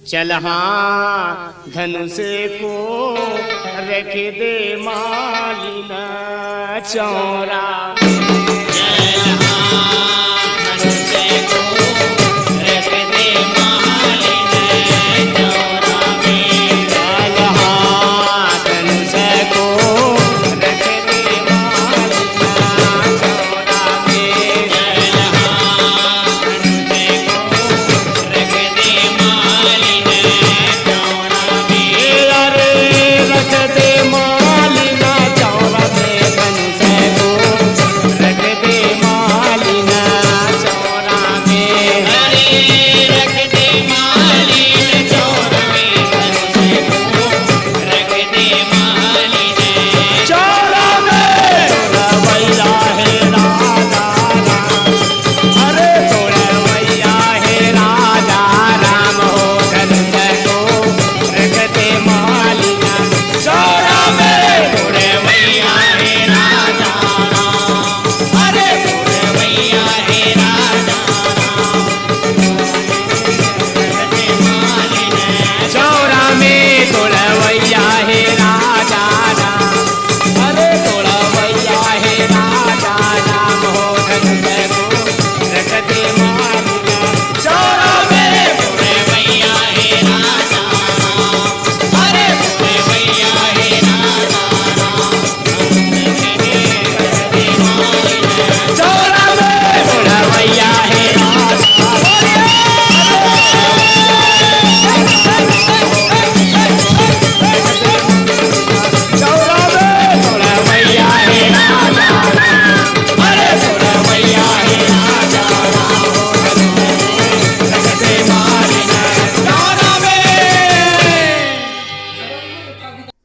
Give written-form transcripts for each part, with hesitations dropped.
चल हाँ धनुष को रख दे मालिना चौरा।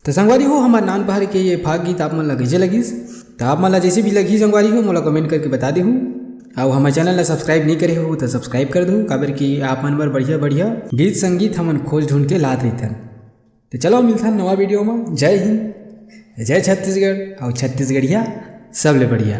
तो संगवारी हो हमार नान पहाड़ के ये फाग गीत आप मन ला कइसे लगिस तो आप मन ला जैसे भी लगी संगवारी हो मोला कमेंट करके बता देहूँ। और हमारे चैनल ला सब्सक्राइब नहीं करे हो तो सब्सक्राइब कर दूँ काबर कि आप मन बर बढ़िया बढ़िया गीत संगीत हमन खोज ढूंढ के लात रहीथन। तो चलो मिलथन नवा वीडियो में। जय हिंद, जय छत्तीसगढ़ और छत्तीसगढ़िया सब ले बढ़िया।